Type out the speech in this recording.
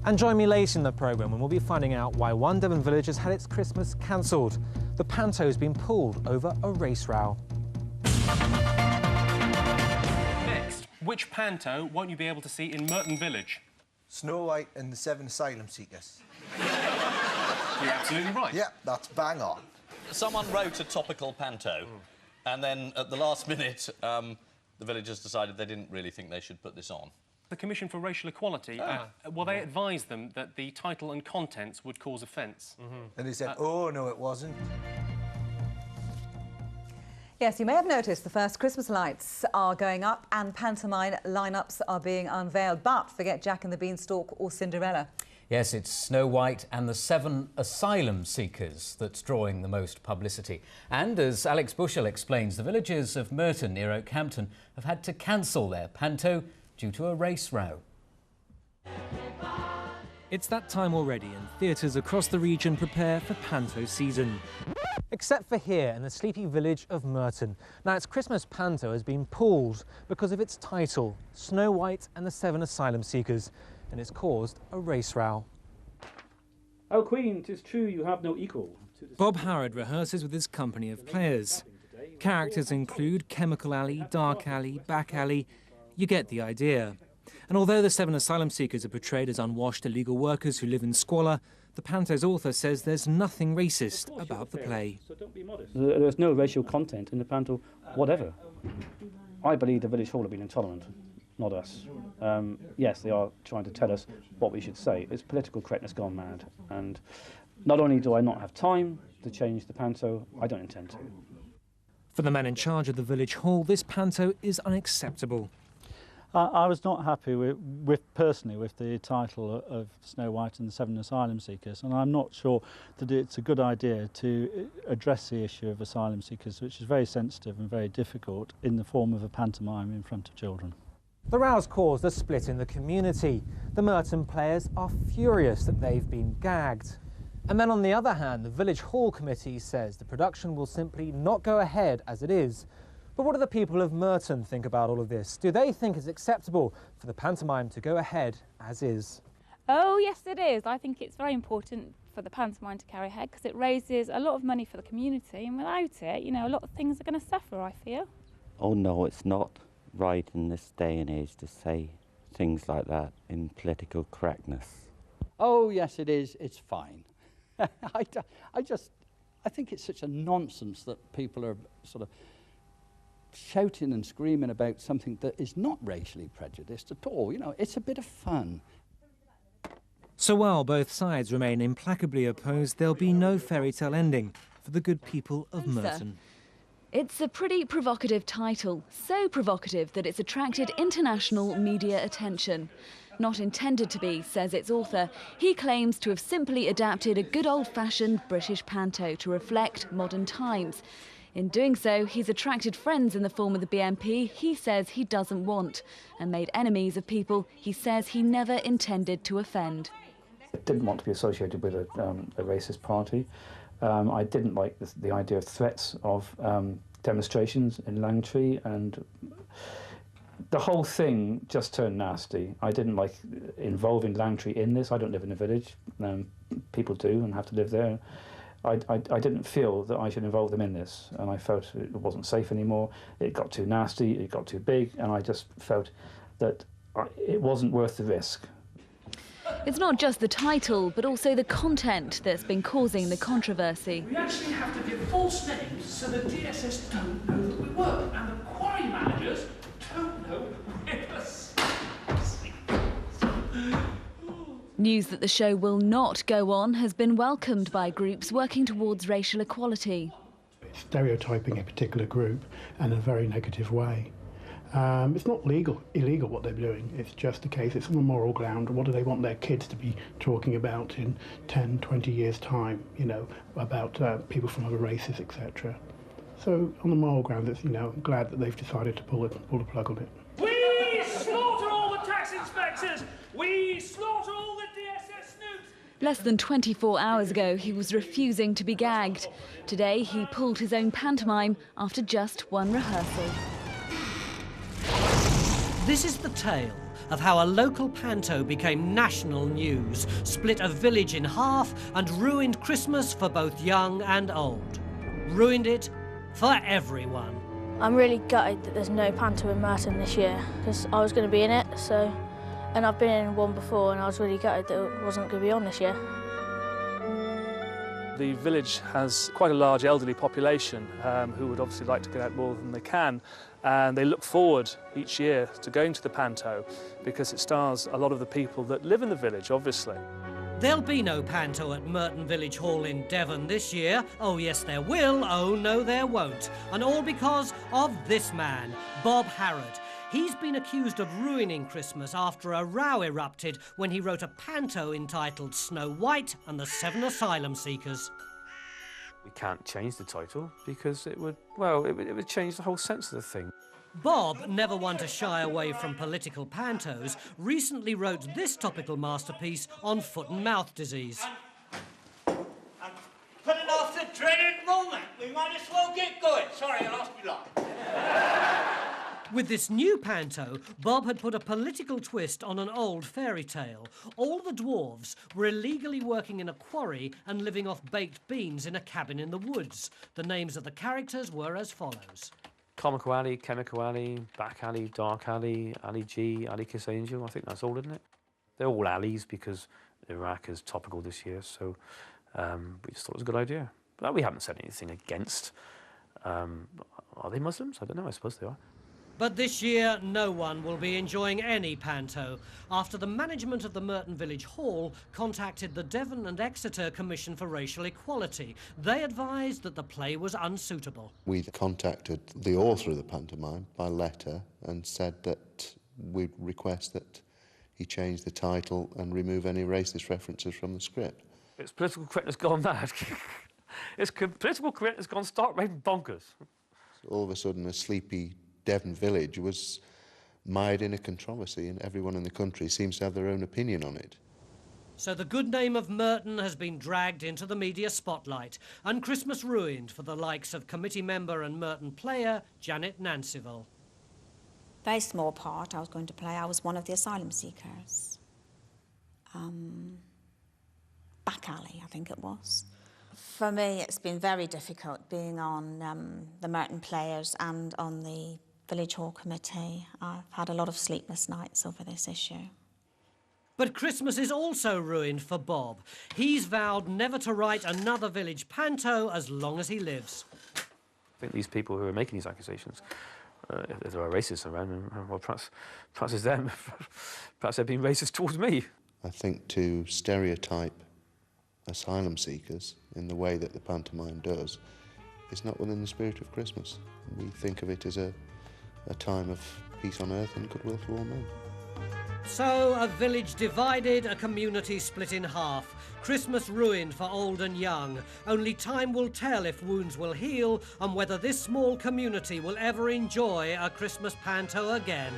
And join me late in the programme when we'll be finding out why one Devon village has had its Christmas cancelled. The Panto's been pulled over a race row. Next, which Panto won't you be able to see in Merton Village? Snow White and the 7 Asylum Seekers. You're absolutely right. Yeah, that's bang on. Someone wrote a topical panto, and then at the last minute, the villagers decided they didn't really think they should put this on. The Commission for Racial Equality, well, they advised them that the title and contents would cause offence. And they said, oh, no, it wasn't. Yes, you may have noticed the first Christmas lights are going up and pantomime lineups are being unveiled. But forget Jack and the Beanstalk or Cinderella. Yes, it's Snow White and the 7 Asylum Seekers that's drawing the most publicity. And as Alex Bushell explains, the villagers of Merton near Oakhampton have had to cancel their panto due to a race row. It's that time already and theatres across the region prepare for Panto season. Except for here in the sleepy village of Merton. Now its Christmas Panto has been pulled because of its title, Snow White and the 7 Asylum Seekers, and it's caused a race row. Oh Queen, 'tis true you have no equal. Bob Howard rehearses with his company of players. Characters include Chemical Alley, Dark Alley, Back Alley. You get the idea. And although the 7 asylum seekers are portrayed as unwashed illegal workers who live in squalor, the Panto's author says there's nothing racist about the play. There's no racial content in the panto, whatever. I believe the village hall have been intolerant, not us. Yes, they are trying to tell us what we should say. It's political correctness gone mad. And not only do I not have time to change the panto, I don't intend to. For the man in charge of the village hall, this Panto is unacceptable. I was not happy personally with the title of Snow White and the 7 Asylum Seekers, and I'm not sure that it's a good idea to address the issue of asylum seekers, which is very sensitive and very difficult, in the form of a pantomime in front of children. The row's caused a split in the community. The Merton players are furious that they've been gagged. And then on the other hand, the village hall committee says the production will simply not go ahead as it is. But what do the people of Merton think about all of this? Do they think it's acceptable for the pantomime to go ahead as is? Oh yes it is. I think it's very important for the pantomime to carry ahead because it raises a lot of money for the community, and without it, you know, a lot of things are going to suffer, I feel. Oh no, it's not right in this day and age to say things like that in political correctness. Oh yes it is, it's fine. I think it's such a nonsense that people are sort of shouting and screaming about something that is not racially prejudiced at all. You know, it's a bit of fun. So while both sides remain implacably opposed, there'll be no fairy tale ending for the good people of Merton. It's a pretty provocative title, so provocative that it's attracted international media attention. Not intended to be, says its author. He claims to have simply adapted a good old-fashioned British panto to reflect modern times. In doing so, he's attracted friends in the form of the BNP he says he doesn't want, and made enemies of people he says he never intended to offend. I didn't want to be associated with a racist party. I didn't like the idea of threats of demonstrations in Langtree, and the whole thing just turned nasty. I didn't like involving Langtree in this. I don't live in a village. People do and have to live there. I didn't feel that I should involve them in this, and I felt it wasn't safe anymore. It got too nasty, it got too big, and I just felt that it wasn't worth the risk. It's not just the title, but also the content that's been causing the controversy. We actually have to give false names so the DSS don't know that we work, and the quarry managers don't know we're us. News that the show will not go on has been welcomed by groups working towards racial equality. Stereotyping a particular group in a very negative way. It's not illegal what they're doing, it's just a case, it's on a moral ground. What do they want their kids to be talking about in 10, 20 years' time, you know, about people from other races, etc. So on the moral ground, it's, you know, I'm glad that they've decided to pull the plug on it. We slaughter all the tax inspectors! We slaughter all the DSS snoops! Less than 24 hours ago, he was refusing to be gagged. Today, he pulled his own pantomime after just one rehearsal. This is the tale of how a local panto became national news, split a village in half and ruined Christmas for both young and old. Ruined it for everyone. I'm really gutted that there's no panto in Merton this year, because I was going to be in it, and I've been in one before and I was really gutted that it wasn't going to be on this year. The village has quite a large elderly population who would obviously like to get out more than they can, and they look forward each year to going to the panto because it stars a lot of the people that live in the village, obviously. There'll be no panto at Merton Village Hall in Devon this year. Oh yes there will, oh no there won't. And all because of this man, Bob Harrod. He's been accused of ruining Christmas after a row erupted when he wrote a panto entitled Snow White and the 7 Asylum Seekers. We can't change the title because it would, well, it would change the whole sense of the thing. Bob, never one to shy away from political pantos, recently wrote this topical masterpiece on foot and mouth disease. Putting off the dreaded moment. We might as well get going. Sorry, I lost my line. With this new panto, Bob had put a political twist on an old fairy tale. All the dwarves were illegally working in a quarry and living off baked beans in a cabin in the woods. The names of the characters were as follows. Comical Alley, Chemical Alley, Back Alley, Dark Alley, Alley G, Alley Kiss Angel. I think that's all, isn't it? They're all alleys because Iraq is topical this year, so we just thought it was a good idea. But we haven't said anything against. Are they Muslims? I don't know, I suppose they are. But this year, no one will be enjoying any panto after the management of the Merton Village Hall contacted the Devon and Exeter Commission for Racial Equality. They advised that the play was unsuitable. We contacted the author of the pantomime by letter and said that we'd request that he change the title and remove any racist references from the script. It's political correctness gone mad. It's political correctness gone stark raving bonkers. So all of a sudden, a sleepy Devon village was mired in a controversy, and everyone in the country seems to have their own opinion on it. So the good name of Merton has been dragged into the media spotlight, and Christmas ruined for the likes of committee member and Merton player Janet Nanciville. Very small part I was going to play. I was one of the asylum seekers. Back alley, I think it was. For me, it's been very difficult being on the Merton Players and on the Village Hall Committee. I've had a lot of sleepless nights over this issue. But Christmas is also ruined for Bob. He's vowed never to write another village panto as long as he lives. I think these people who are making these accusations, if there are racists around, well, perhaps it's them. Perhaps they're being racist towards me. I think to stereotype asylum seekers in the way that the pantomime does is not within the spirit of Christmas. We think of it as a time of peace on earth and goodwill for all men. So, a village divided, a community split in half. Christmas ruined for old and young. Only time will tell if wounds will heal and whether this small community will ever enjoy a Christmas panto again.